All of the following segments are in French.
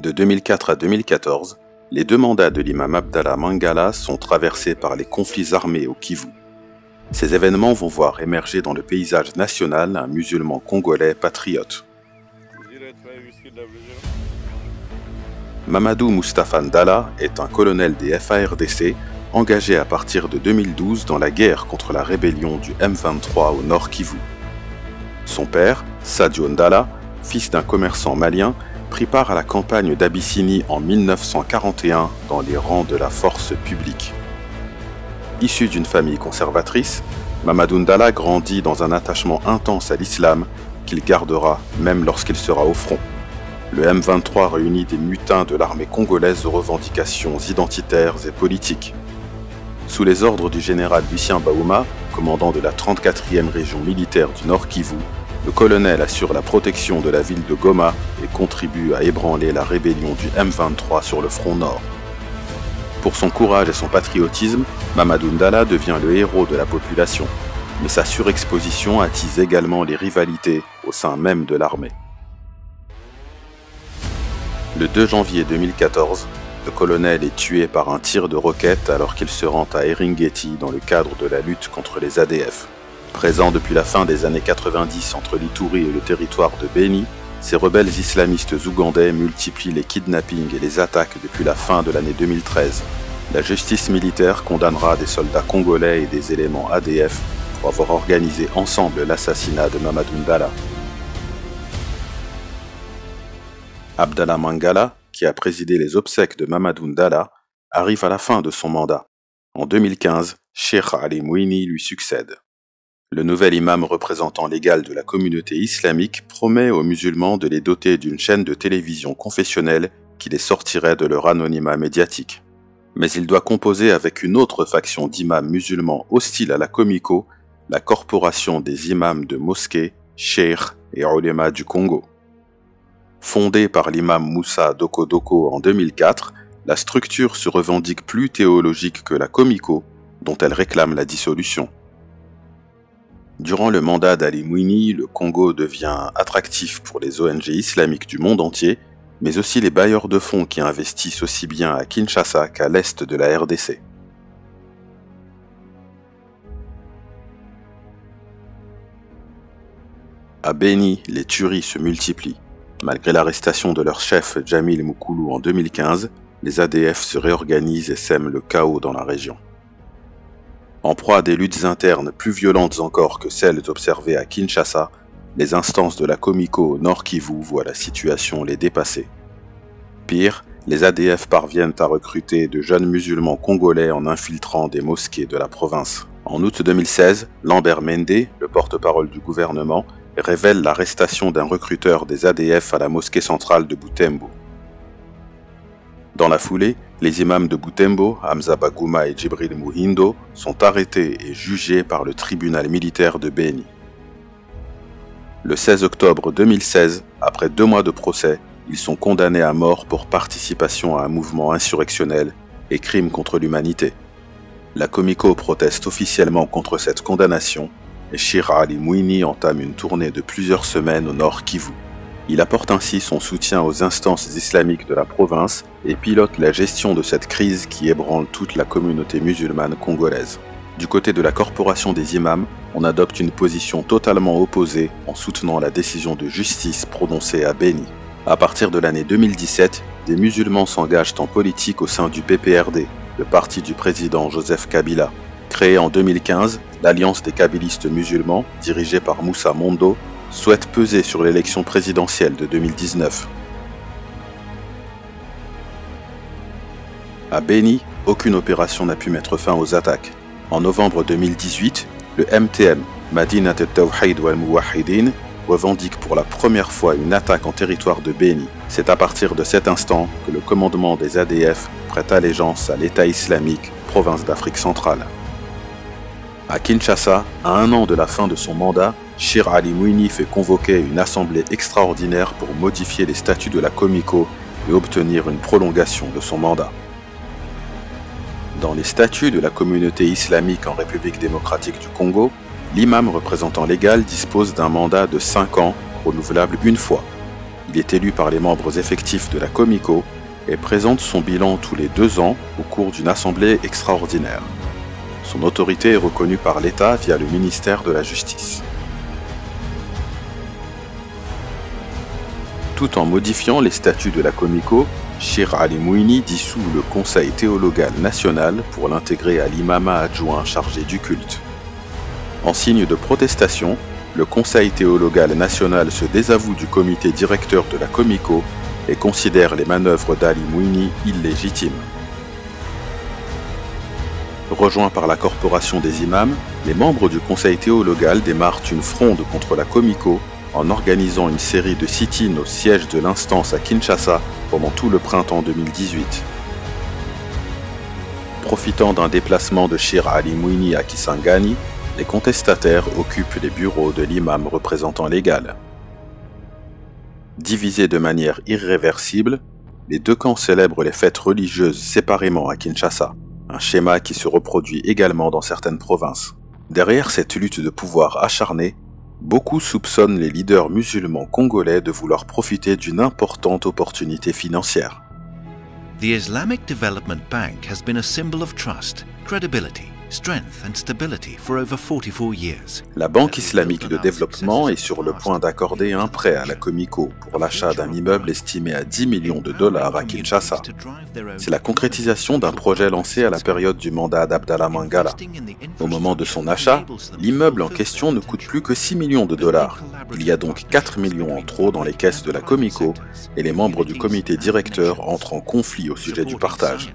De 2004 à 2014, les deux mandats de l'imam Abdallah Mangala sont traversés par les conflits armés au Kivu. Ces événements vont voir émerger dans le paysage national un musulman congolais patriote. Mamadou Moustapha Ndala est un colonel des FARDC engagé à partir de 2012 dans la guerre contre la rébellion du M23 au Nord Kivu. Son père, Sadio Ndala, fils d'un commerçant malien, prit part à la campagne d'Abyssinie en 1941 dans les rangs de la force publique. Issu d'une famille conservatrice, Mamadou Ndala grandit dans un attachement intense à l'islam qu'il gardera même lorsqu'il sera au front. Le M23 réunit des mutins de l'armée congolaise aux revendications identitaires et politiques. Sous les ordres du général Lucien Baouma, commandant de la 34e région militaire du Nord Kivu, le colonel assure la protection de la ville de Goma et contribue à ébranler la rébellion du M23 sur le front nord. Pour son courage et son patriotisme, Mamadou Ndala devient le héros de la population, mais sa surexposition attise également les rivalités au sein même de l'armée. Le 2 janvier 2014, le colonel est tué par un tir de roquette alors qu'il se rend à Eringeti dans le cadre de la lutte contre les ADF. Présents depuis la fin des années 90 entre l'Ituri et le territoire de Beni, ces rebelles islamistes ougandais multiplient les kidnappings et les attaques depuis la fin de l'année 2013. La justice militaire condamnera des soldats congolais et des éléments ADF pour avoir organisé ensemble l'assassinat de Mamadou Ndala. Abdallah Mangala, qui a présidé les obsèques de Mamadou Ndala, arrive à la fin de son mandat. En 2015, Cheikh Ali Mouini lui succède. Le nouvel imam représentant légal de la communauté islamique promet aux musulmans de les doter d'une chaîne de télévision confessionnelle qui les sortirait de leur anonymat médiatique. Mais il doit composer avec une autre faction d'imams musulmans hostiles à la Comico, la Corporation des imams de mosquées, cheikhs et ulémas du Congo. Fondée par l'imam Moussa Dokodoko en 2004, la structure se revendique plus théologique que la Comico, dont elle réclame la dissolution. Durant le mandat d'Ali Mouini, le Congo devient attractif pour les ONG islamiques du monde entier, mais aussi les bailleurs de fonds qui investissent aussi bien à Kinshasa qu'à l'est de la RDC. À Beni, les tueries se multiplient. Malgré l'arrestation de leur chef Djamil Moukoulou en 2015, les ADF se réorganisent et sèment le chaos dans la région. En proie à des luttes internes plus violentes encore que celles observées à Kinshasa, les instances de la Comico au Nord Kivu voient la situation les dépasser. Pire, les ADF parviennent à recruter de jeunes musulmans congolais en infiltrant des mosquées de la province. En août 2016, Lambert Mende, le porte-parole du gouvernement, révèle l'arrestation d'un recruteur des ADF à la mosquée centrale de Butembo. Dans la foulée, les imams de Butembo, Hamza Bagouma et Djibril Muhindo, sont arrêtés et jugés par le tribunal militaire de Beni. Le 16 octobre 2016, après 2 mois de procès, ils sont condamnés à mort pour participation à un mouvement insurrectionnel et crime contre l'humanité. La Comico proteste officiellement contre cette condamnation et Cheikh Ali Mouini entame une tournée de plusieurs semaines au Nord Kivu. Il apporte ainsi son soutien aux instances islamiques de la province et pilote la gestion de cette crise qui ébranle toute la communauté musulmane congolaise. Du côté de la Corporation des imams, on adopte une position totalement opposée en soutenant la décision de justice prononcée à Beni. À partir de l'année 2017, des musulmans s'engagent en politique au sein du PPRD, le parti du président Joseph Kabila. Créée en 2015, l'Alliance des kabylistes musulmans, dirigée par Moussa Mondo, souhaite peser sur l'élection présidentielle de 2019. À Beni, aucune opération n'a pu mettre fin aux attaques. En novembre 2018, le MTM, Madinat al-Tawhid wal-Muwahhidin, revendique pour la première fois une attaque en territoire de Beni. C'est à partir de cet instant que le commandement des ADF prête allégeance à l'État islamique, province d'Afrique centrale. À Kinshasa, à 1 an de la fin de son mandat, Cheikh Ali Mouini fait convoquer une assemblée extraordinaire pour modifier les statuts de la Comico et obtenir une prolongation de son mandat. Dans les statuts de la communauté islamique en République démocratique du Congo, l'imam représentant légal dispose d'un mandat de 5 ans, renouvelable une fois. Il est élu par les membres effectifs de la Comico et présente son bilan tous les 2 ans au cours d'une assemblée extraordinaire. Son autorité est reconnue par l'État via le ministère de la Justice. Tout en modifiant les statuts de la Comico, Shir Ali Mouini dissout le Conseil théologal national pour l'intégrer à l'imama adjoint chargé du culte. En signe de protestation, le Conseil théologal national se désavoue du comité directeur de la Comico et considère les manœuvres d'Ali Mouini illégitimes. Rejoints par la corporation des imams, les membres du Conseil théologal démarrent une fronde contre la Comico en organisant une série de sit-ins au siège de l'instance à Kinshasa pendant tout le printemps 2018. Profitant d'un déplacement de Shir Ali Mouini à Kisangani, les contestataires occupent les bureaux de l'imam représentant l'égal. Divisés de manière irréversible, les 2 camps célèbrent les fêtes religieuses séparément à Kinshasa, un schéma qui se reproduit également dans certaines provinces. Derrière cette lutte de pouvoir acharnée, beaucoup soupçonnent les leaders musulmans congolais de vouloir profiter d'une importante opportunité financière. The Islamic Development Bank has been a symbol of trust, credibility, strength and stability for over 44 years. La Banque islamique de développement est sur le point d'accorder un prêt à la Comico pour l'achat d'un immeuble estimé à 10 millions de dollars à Kinshasa. C'est la concrétisation d'un projet lancé à la période du mandat d'Abdallah Mangala. Au moment de son achat, l'immeuble en question ne coûte plus que 6 millions de dollars. Il y a donc 4 millions en trop dans les caisses de la Comico et les membres du comité directeur entrent en conflit au sujet du partage.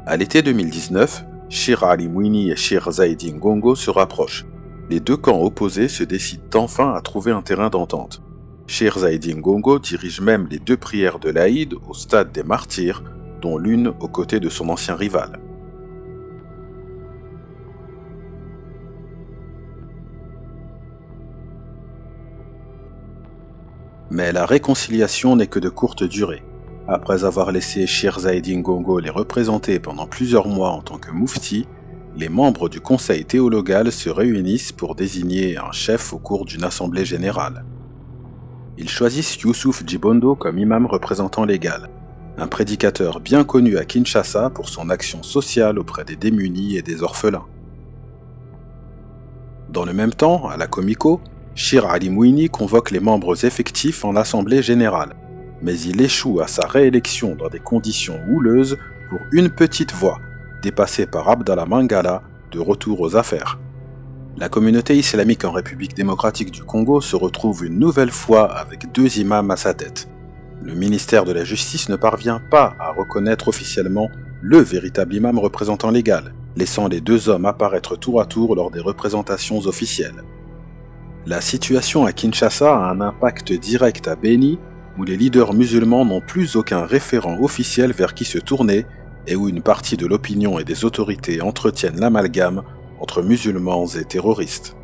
À l'été 2019, Shir Ali Mouini et Shir Zaidi Ngongo se rapprochent. Les 2 camps opposés se décident enfin à trouver un terrain d'entente. Shir Zaidi Ngongo dirige même les 2 prières de l'Aïd au stade des martyrs, dont l'une aux côtés de son ancien rival. Mais la réconciliation n'est que de courte durée. Après avoir laissé Shir Zaidi Ngongo les représenter pendant plusieurs mois en tant que moufti, les membres du conseil théologal se réunissent pour désigner un chef au cours d'une assemblée générale. Ils choisissent Youssouf Djibondo comme imam représentant l'égal, un prédicateur bien connu à Kinshasa pour son action sociale auprès des démunis et des orphelins. Dans le même temps, à la Comico, Shir Ali Mouini convoque les membres effectifs en assemblée générale, mais il échoue à sa réélection dans des conditions houleuses pour une petite voix, dépassée par Abdallah Mangala, de retour aux affaires. La communauté islamique en République démocratique du Congo se retrouve une nouvelle fois avec 2 imams à sa tête. Le ministère de la Justice ne parvient pas à reconnaître officiellement le véritable imam représentant l'égal, laissant les 2 hommes apparaître tour à tour lors des représentations officielles. La situation à Kinshasa a un impact direct à Beni, où les leaders musulmans n'ont plus aucun référent officiel vers qui se tourner et où une partie de l'opinion et des autorités entretiennent l'amalgame entre musulmans et terroristes.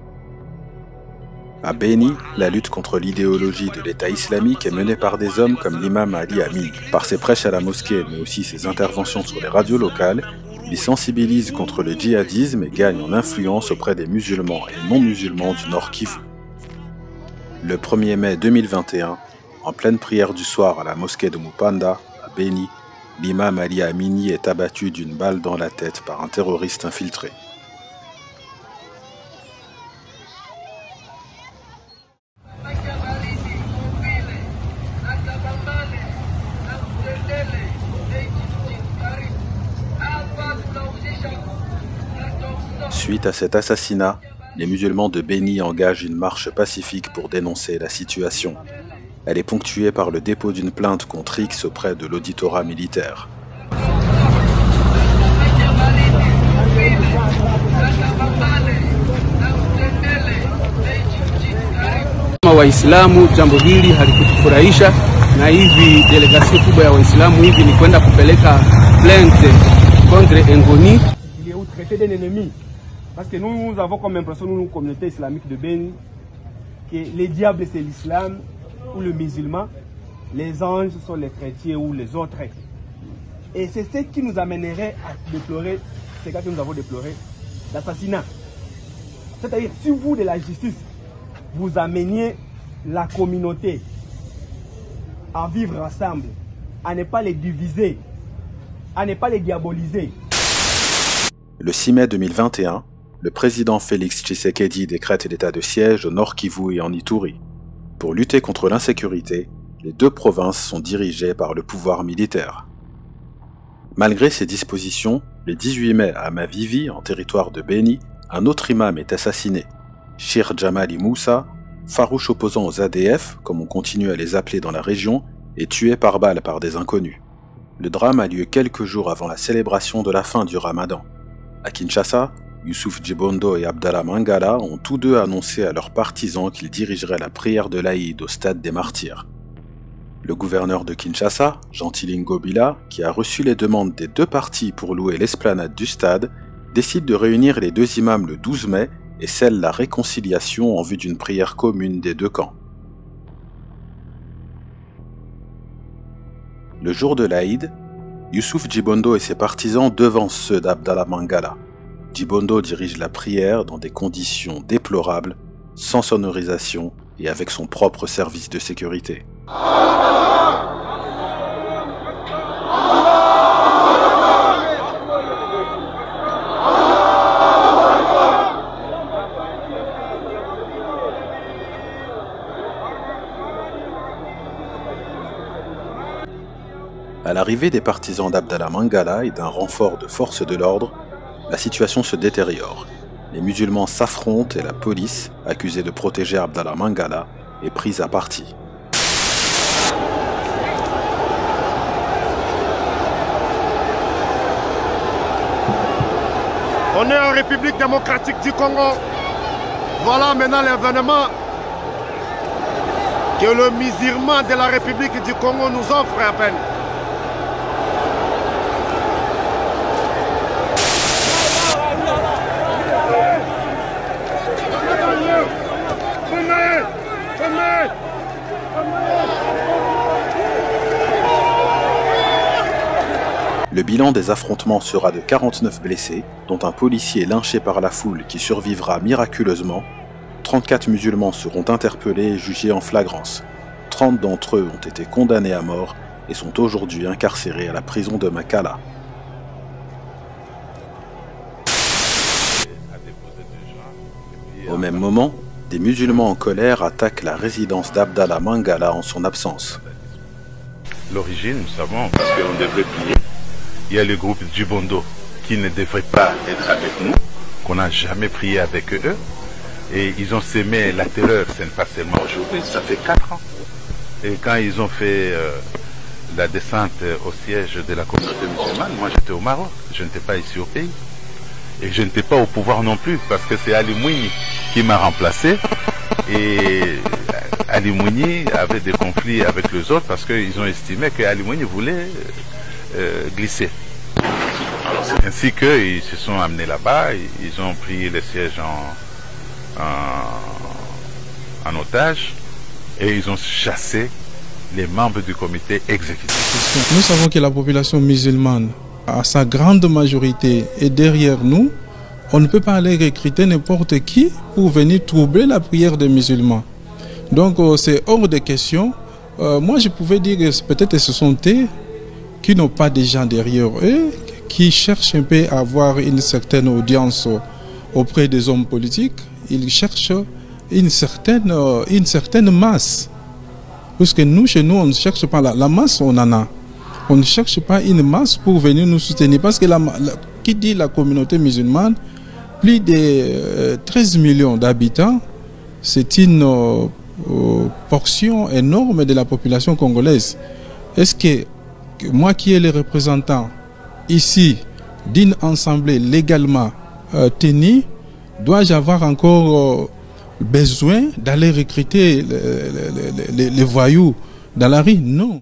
À Beni, la lutte contre l'idéologie de l'État islamique est menée par des hommes comme l'imam Ali Amin. Par ses prêches à la mosquée, mais aussi ses interventions sur les radios locales, il sensibilise contre le djihadisme et gagne en influence auprès des musulmans et non-musulmans du Nord Kivu. Le 1er mai 2021, en pleine prière du soir à la mosquée de Mupanda, à Beni, l'imam Ali Amini est abattu d'une balle dans la tête par un terroriste infiltré. Suite à cet assassinat, les musulmans de Beni engagent une marche pacifique pour dénoncer la situation. Elle est ponctuée par le dépôt d'une plainte contre X auprès de l'auditorat militaire. Waislamu, jambo hili halikutufurahisha na hivi delegation kubwa ya Waislamu hivi ni kwenda kupeleka plainte contre Ngoni. Il est au traité d'un ennemi. Parce que nous avons comme impression, nous, communauté islamique de Beni, que les diables c'est l'islam ou le musulman, les anges sont les chrétiens ou les autres. Et c'est ce qui nous amènerait à déplorer, c'est ce que nous avons déploré, l'assassinat. C'est-à-dire, si vous de la justice, vous ameniez la communauté à vivre ensemble, à ne pas les diviser, à ne pas les diaboliser. Le 6 mai 2021, le président Félix Tshisekedi décrète l'état de siège au Nord Kivu et en Ituri. Pour lutter contre l'insécurité, les deux provinces sont dirigées par le pouvoir militaire. Malgré ces dispositions, le 18 mai à Mavivi, en territoire de Beni, un autre imam est assassiné. Shir Jamali Moussa, farouche opposant aux ADF, comme on continue à les appeler dans la région, est tué par balle par des inconnus. Le drame a lieu quelques jours avant la célébration de la fin du Ramadan. À Kinshasa, Youssouf Djibondo et Abdallah Mangala ont tous deux annoncé à leurs partisans qu'ils dirigeraient la prière de l'Aïd au stade des Martyrs. Le gouverneur de Kinshasa, Gentilin Gobila, qui a reçu les demandes des deux parties pour louer l'esplanade du stade, décide de réunir les deux imams le 12 mai et scelle la réconciliation en vue d'une prière commune des deux camps. Le jour de l'Aïd, Youssouf Djibondo et ses partisans devancent ceux d'Abdallah Mangala. Djibondo dirige la prière dans des conditions déplorables, sans sonorisation et avec son propre service de sécurité. À l'arrivée des partisans d'Abdallah Mangala et d'un renfort de forces de l'ordre, la situation se détériore. Les musulmans s'affrontent et la police, accusée de protéger Abdallah Mangala, est prise à partie. On est en République démocratique du Congo. Voilà maintenant l'événement que le musulman de la République du Congo nous offre à peine. Le bilan des affrontements sera de 49 blessés, dont un policier lynché par la foule qui survivra miraculeusement. 34 musulmans seront interpellés et jugés en flagrance. 30 d'entre eux ont été condamnés à mort et sont aujourd'hui incarcérés à la prison de Makala. Au même moment, des musulmans en colère attaquent la résidence d'Abdallah Mangala en son absence. L'origine, nous savons, parce qu'on devrait prier. Il y a le groupe Djibondo qui ne devrait pas être avec nous, qu'on n'a jamais prié avec eux. Et ils ont sémé la terreur, ce n'est pas seulement aujourd'hui, ça fait 4 ans. Et quand ils ont fait la descente au siège de la communauté musulmane, moi j'étais au Maroc, je n'étais pas ici au pays. Et je n'étais pas au pouvoir non plus, parce que c'est Ali Mouni qui m'a remplacé. Et Ali Mouni avait des conflits avec les autres parce qu'ils ont estimé que Ali Mouni voulait glisser. C'est ainsi qu'ils se sont amenés là-bas, ils ont pris le siège en otage et ils ont chassé les membres du comité exécutif. Nous savons que la population musulmane, à sa grande majorité, est derrière nous. On ne peut pas aller recruter n'importe qui pour venir troubler la prière des musulmans. Donc c'est hors de question. Moi je pouvais dire que peut-être ce sont eux qui n'ont pas de gens derrière eux, qui cherchent un peu à avoir une certaine audience auprès des hommes politiques. Ils cherchent une certaine masse. Parce que nous, chez nous, on ne cherche pas la masse, on en a. On ne cherche pas une masse pour venir nous soutenir. Parce que qui dit la communauté musulmane, plus de 13 millions d'habitants, c'est une portion énorme de la population congolaise. Est-ce que moi qui est le représentant ici d'une assemblée légalement tenue, dois-je avoir encore besoin d'aller recruter les voyous dans la rue? Non.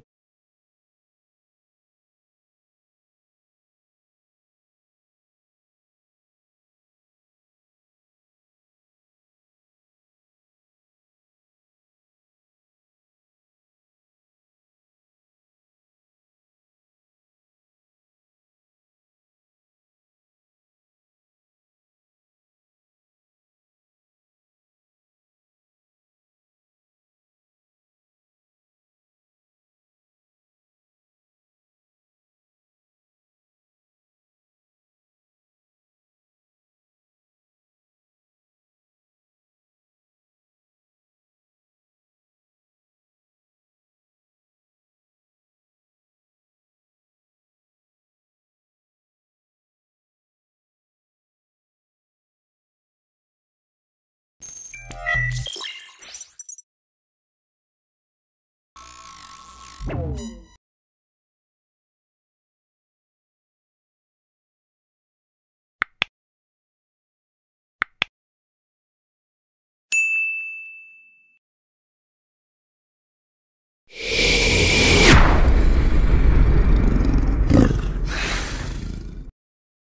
Thank you.